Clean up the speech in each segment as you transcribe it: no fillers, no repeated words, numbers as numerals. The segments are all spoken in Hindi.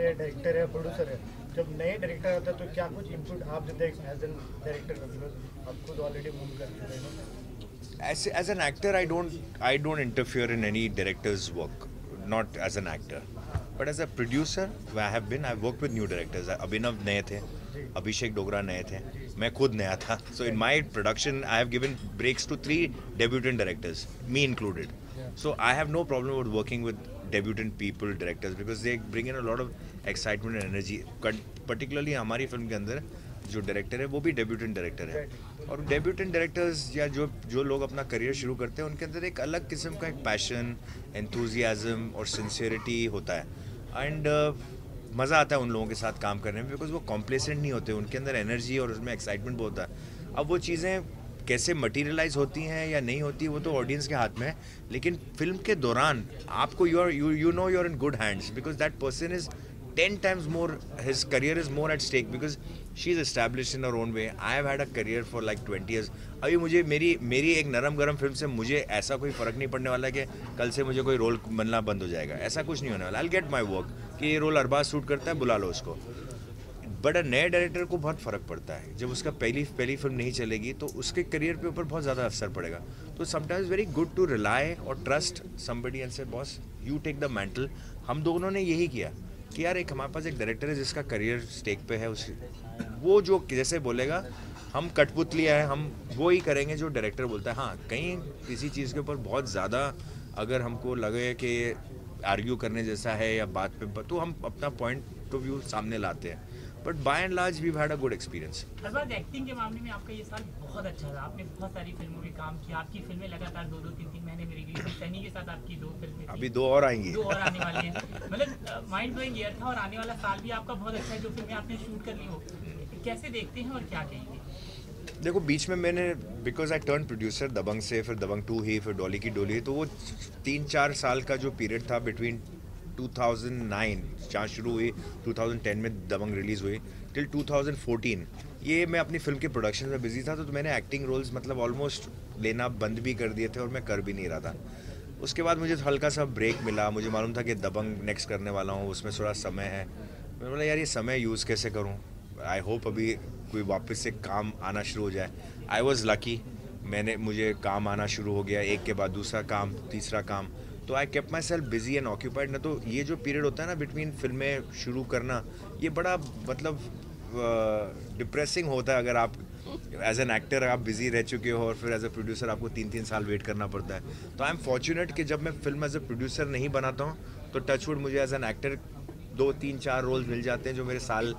है, डायरेक्टर है, प्रोड्यूसर है, जब नए डायरेक्टर आता है तो क्या कुछ इनपुट आप देते हैं एज एन डायरेक्टर का, बिकॉज आप खुद ऑलरेडी मूव कर चुके हैं? As an actor, I don't interfere in any director's work, not as an actor. But as a producer, I've worked with new directors. Abhinav नए थे, Abhishek Dogra नए थे, मैं खुद नया था. So in my production, I have given breaks to 3 debutant directors, me included. So I have no problem with working with debutant people, directors, because they bring in a lot of excitement and energy. Particularly हमारी फिल्म के अंदर जो डायरेक्टर है वो भी डेब्यूटेंट डायरेक्टर है, और डेब्यूटेंट डायरेक्टर्स या जो लोग अपना करियर शुरू करते हैं उनके अंदर एक अलग किस्म का एक पैशन, एंथुजियाज्म और सिंसियरिटी होता है. एंड मज़ा आता है उन लोगों के साथ काम करने में, बिकॉज वो कॉम्प्लेसेंट नहीं होते, उनके अंदर एनर्जी और उसमें एक्साइटमेंट बहुत होता है. अब वो चीज़ें कैसे मटीरियलाइज होती हैं या नहीं होती वो तो ऑडियंस के हाथ में है, लेकिन फिल्म के दौरान आपको you know you're in good hands, because that person is 10 times more, his career is more at stake because she's established in her own way. I have had a career for like 20 years. अभी मुझे मेरी एक नरम गरम फिल्म से मुझे ऐसा कोई फ़र्क नहीं पड़ने वाला कि कल से मुझे कोई रोल बनना बंद हो जाएगा, ऐसा कुछ नहीं होने वाला. I'll get my work कि ये रोल अरबाज सूट करता है, बुला लो उसको. बट नए डायरेक्टर को बहुत फ़र्क पड़ता है, जब उसका पहली फिल्म नहीं चलेगी तो उसके करियर के ऊपर बहुत ज़्यादा असर पड़ेगा. तो sometimes very good to rely or trust somebody and say boss you take the mantle. हम दोनों ने यही किया कि यार एक हमारे पास एक डायरेक्टर है जिसका करियर स्टेक पे है, उस वो जो जैसे बोलेगा हम कठपुतली है, हम वो ही करेंगे जो डायरेक्टर बोलता है. हाँ, कहीं किसी चीज़ के ऊपर बहुत ज़्यादा अगर हमको लगे कि आर्ग्यू करने जैसा है या बात पे, तो हम अपना पॉइंट ऑफ व्यू सामने लाते हैं. But by and large we had a good experience. Arbaaz, acting के मामले में आपका ये साल बहुत अच्छा रहा. आपने बहुत सारी फिल्मों में काम किया, आपकी फिल्में लगातार 2-2, 3-3 महीने में रिलीज हुई. सनी के साथ आपकी 2 फिल्में, अभी 2 और आएंगी, 2 और आने वाली हैं. मतलब माइंड ब्लोइंग ईयर था और आने वाला साल भी आपका बहुत अच्छा है. जो फिल्में आपने शूट कर ली हो, कैसे देखते हैं और क्या कहेंगे? देखो, बीच में मैंने बिकॉज आई टर्न प्रोड्यूसर दबंग से, फिर दबंग 2 ही, फिर डॉली की डोली, तो वो 3-4 साल का जो पीरियड था बिटवीन 2009 जहाँ शुरू हुई, 2010 में दबंग रिलीज़ हुई, टिल 2014 ये मैं अपनी फिल्म के प्रोडक्शन में बिजी था. तो मैंने एक्टिंग रोल्स मतलब ऑलमोस्ट लेना बंद भी कर दिए थे और मैं कर भी नहीं रहा था. उसके बाद मुझे हल्का सा ब्रेक मिला, मुझे मालूम था कि दबंग नेक्स्ट करने वाला हूँ, उसमें थोड़ा समय है. मैंने बोला यार ये समय यूज़ कैसे करूँ. आई होप अभी कोई वापस से काम आना शुरू हो जाए. आई वॉज़ लकी, मुझे काम आना शुरू हो गया, एक के बाद दूसरा काम, तीसरा काम. तो I kept my self busy and occupied. ना तो ये जो पीरियड होता है ना बिटवीन फिल्में शुरू करना, ये बड़ा मतलब डिप्रेसिंग होता है अगर आप एज एन एक्टर आप बिजी रह चुके हो और फिर एज ए प्रोड्यूसर आपको 3-3 साल वेट करना पड़ता है. तो आई एम फॉर्चुनेट कि जब मैं फिल्म एज ए प्रोड्यूसर नहीं बनाता हूँ तो टचवुड मुझे एज एन एक्टर 2-3-4 रोल्स मिल जाते हैं जो मेरे साल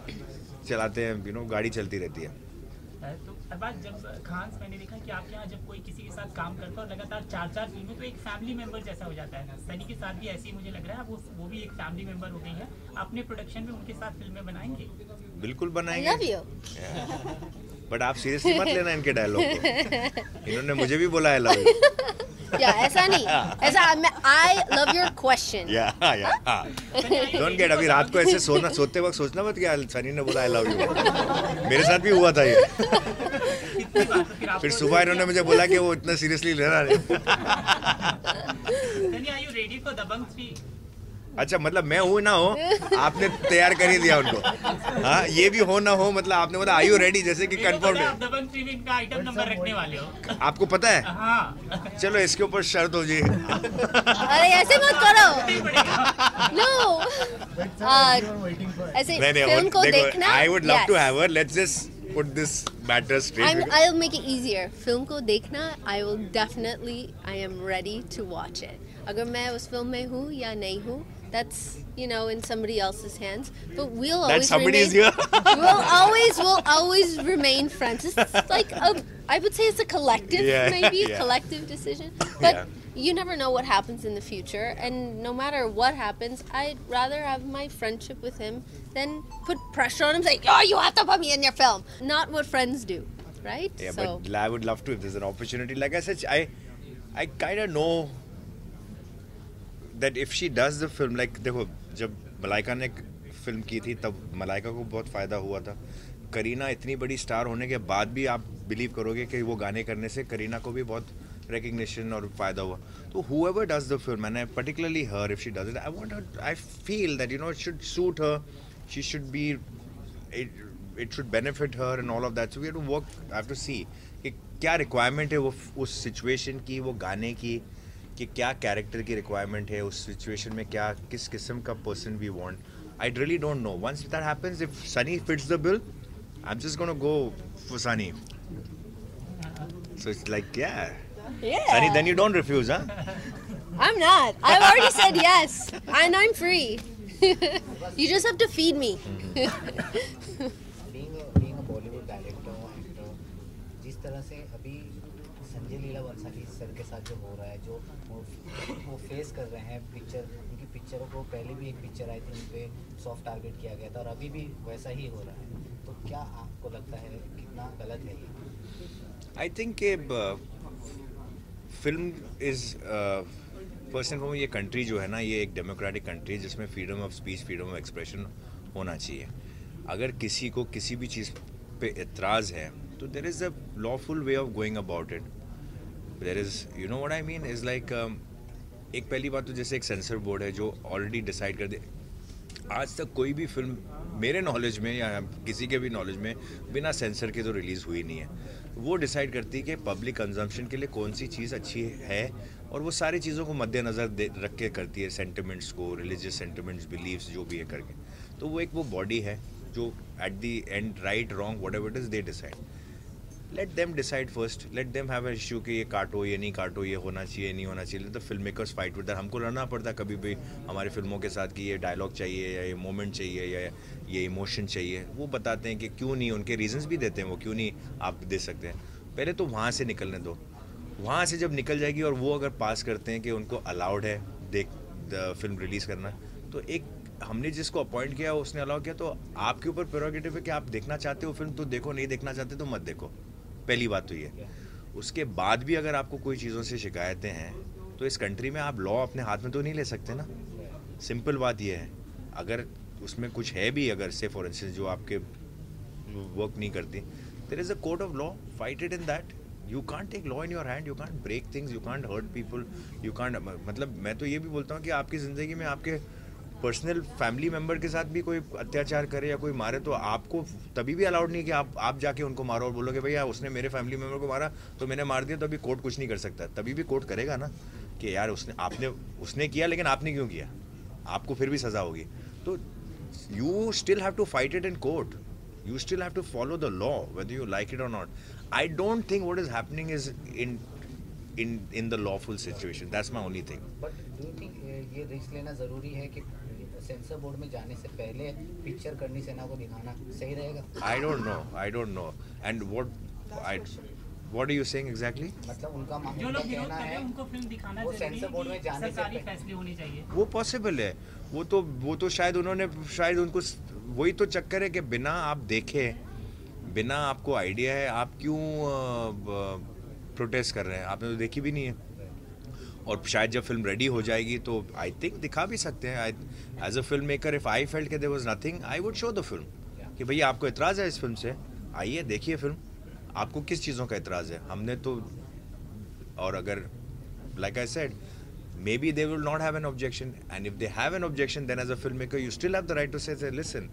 चलाते हैं, गाड़ी चलती रहती है. तो अरबाज, जब खान मैंने देखा कि आपके यहाँ जब कोई किसी के साथ काम करता है और लगातार 4-4 फिल्में, तो एक फैमिली मेंबर जैसा हो जाता है. सनी के साथ भी ऐसे ही मुझे लग रहा है, वो भी एक फैमिली मेंबर हो गई है. अपने प्रोडक्शन में उनके साथ फिल्में बनाएंगे? बिल्कुल बनाएंगे. बट आप सीरियसली मत लेना इनके डायलॉग को. इन्होंने मुझे भी बोला है लव यू. ऐसा नहीं, ऐसा I love your question. Don't get. अभी रात को ऐसे सोते वक्त सोचना मत कि सनी ने बोला आई लव यू. मेरे साथ भी हुआ था ये. फिर सुबह इन्होंने मुझे बोला कि वो इतना सीरियसली लेना नहीं. आर यू रेडी फॉर दबंग 3? अच्छा, मतलब मैं हूँ ना हो, आपने तैयार कर ही दिया उनको. हाँ, ये भी हो ना हो, मतलब आपने बोला आर यू रेडी, जैसे कि कंफर्म है. दबंग 3 का आइटम नंबर रखने वाले हो. आपको पता है? हाँ. चलो इसके ऊपर शर्त हो जी. अरे ऐसे मत करो. नो, ऐसे फिल्म को देखना. I would love to have her. Let's just put this matter straight. I'll make it easier. Film को देखना, I will definitely, I am ready to watch it. अगर मैं उस फिल्म में हूँ या नहीं हूँ, that's in somebody else's hands. But we'll always that somebody remain, is here. we'll always remain friends. It's like I would say it's a collective, collective decision. But you never know what happens in the future, and no matter what happens, I'd rather have my friendship with him than put pressure on him saying, "Oh, you have to put me in your film." Not what friends do, right? Yeah, but I would love to if there's an opportunity. Like I said, I kind of know that if she does the film, like देखो, जब मलाइका ने फिल्म की थी तब मलाइका को बहुत फ़ायदा हुआ था. करीना इतनी बड़ी स्टार होने के बाद भी आप बिलीव करोगे कि वो गाने करने से करीना को भी बहुत recognition और फ़ायदा हुआ. तो whoever does the film, and particularly her, if she does it, I want her, I feel that, you know, it should suit her. She should be, it should benefit her and all of that. So we have to work, I have to see कि क्या requirement है वो उस situation की, वो गाने की, कि क्या character की requirement है उस situation में, क्या किस किस्म का person we want. I really don't know. Once that happens, if Sunny fits the bill, I'm just gonna go for Sunny. So it's like, yeah. Sunny, then you don't refuse, huh? I'm not. I've already said yes, and I'm free. You just have to feed me. being a Bollywood director or actor, जिस तरह से अभी संजय लीला बंसाली सर के साथ जो हो रहा है, जो वो फेस कर रहे हैं पिक्चर, उनकी पिक्चरों को पहले भी एक पिक्चर आई थी उन पे सॉफ्ट टारगेट किया गया था और अभी भी वैसा ही हो रहा है. तो क्या आपको लगता है कितना गलत है ये? I think film is first and foremost, ये कंट्री जो है ना, ये एक डेमोक्रेटिक कंट्री जिसमें freedom of speech, freedom of expression होना चाहिए. अगर किसी को किसी भी चीज़ पे एतराज़ है तो there is a lawful way of going about it. There is, you know what I mean, is like एक पहली बात तो जैसे एक सेंसर बोर्ड है जो ऑलरेडी डिसाइड कर दे. आज तक कोई भी फिल्म मेरे नॉलेज में या किसी के भी नॉलेज में बिना सेंसर के तो रिलीज़ हुई नहीं है. वो डिसाइड करती है कि पब्लिक कंजम्पशन के लिए कौन सी चीज़ अच्छी है और वो सारी चीज़ों को मद्देनज़र रख के करती है, सेंटिमेंट्स को, रिलीजियस सेंटिमेंट्स, बिलीव्स जो भी है करके. तो वो एक वो बॉडी है जो at the and, right wrong what ever it is, they decide. Let them decide first. Let them have a issue कि ये काटो, ये नहीं काटो, ये होना चाहिए, नहीं होना चाहिए. तो film makers fight with that. हमको लड़ना पड़ता है कभी भी हमारी फिल्मों के साथ कि ये डायलॉग चाहिए या ये मोमेंट चाहिए या ये इमोशन चाहिए. वो बताते हैं कि क्यों नहीं, उनके रीजंस भी देते हैं वो क्यों नहीं आप दे सकते हैं. पहले तो वहाँ से निकलने दो. वहाँ से जब निकल जाएगी और वो अगर पास करते हैं कि उनको अलाउड है फिल्म रिलीज़ करना, तो एक हमने जिसको अपॉइंट किया उसने अलाउ किया, तो आपके ऊपर प्रेरोगेटिव है कि आप देखना चाहते हो फिल्म तो देखो, नहीं देखना चाहते तो मत देखो. पहली बात तो ये. उसके बाद भी अगर आपको कोई चीज़ों से शिकायतें हैं तो इस कंट्री में आप लॉ अपने हाथ में तो नहीं ले सकते ना. सिंपल बात ये है. अगर उसमें कुछ है भी, अगर से फॉर इंस्टेंस जो आपके वर्क नहीं करती, there is a court of law, fight it in that. You can't take law in your hand, you can't break things, you can't hurt people, you can't. मतलब मैं तो ये भी बोलता हूँ कि आपकी ज़िंदगी में आपके पर्सनल फैमिली मेम्बर के साथ भी कोई अत्याचार करे या कोई मारे तो आपको तभी भी अलाउड नहीं कि आप जाके उनको मारो और बोलोगे भैया उसने मेरे फैमिली मेम्बर को मारा तो मैंने मार दिया, तो अभी कोर्ट कुछ नहीं कर सकता. तभी भी कोर्ट करेगा ना कि यार उसने किया लेकिन आपने क्यों किया, आपको फिर भी सज़ा होगी. तो you still have to fight it in court. You still have to follow the law, whether you like it or not. I don't think what is happening is in the lawful situation. That's my only thing. But do you think ये रिस्क लेना ज़रूरी है कि सेंसर बोर्ड में जाने से पहले पिक्चर करनी सेना को दिखाना सही रहेगा? I don't know. And what are you saying exactly? मतलब उनका जो लोग विरोध कर रहे हैं उनको फिल्म दिखाना वो जरूरी सेंसर बोर्ड में है, जाने से सरकारी फैसले होने चाहिए. वो पॉसिबल है. वो तो शायद उनको वही तो चक्कर है कि बिना आप देखे, बिना आपको आइडिया है, आप क्यों प्रोटेस्ट कर रहे हैं. आपने तो देखी भी नहीं है. और शायद जब फिल्म रेडी हो जाएगी तो आई थिंक दिखा भी सकते हैं. As a film maker, if I felt कि there was nothing, I would show the film कि भैया आपको एतराज़ है इस फिल्म से, आइए देखिए फिल्म, आपको किस चीज़ों का एतराज़ है. हमने तो, और अगर like I said, maybe they will not have an objection, and if they have an objection, then as a filmmaker you still have the right to say listen,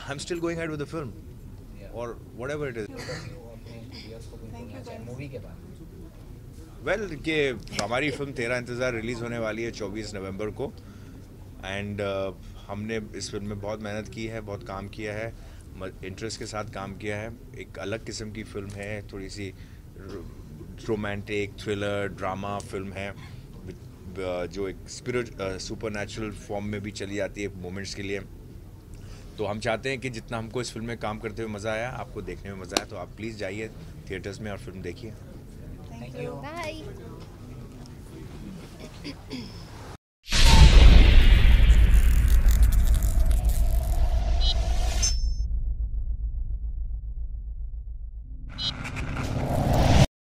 I'm still going ahead with the film, or whatever it is. Movie के बाद well कि हमारी फिल्म तेरा इंतज़ार रिलीज़ होने वाली है 24 नवंबर को, एंड हमने इस फिल्म में बहुत मेहनत की है, बहुत काम किया है, इंटरेस्ट के साथ काम किया है. एक अलग किस्म की फिल्म है, थोड़ी सी रोमांटिक थ्रिलर ड्रामा फिल्म है जो एक सुपरनैचुरल फॉर्म में भी चली जाती है मोमेंट्स के लिए. तो हम चाहते हैं कि जितना हमको इस फिल्म में काम करते हुए मज़ा आया, आपको देखने में मज़ा आया, तो आप प्लीज़ जाइए थिएटर्स में और फिल्म देखिए. Thank you. Bye.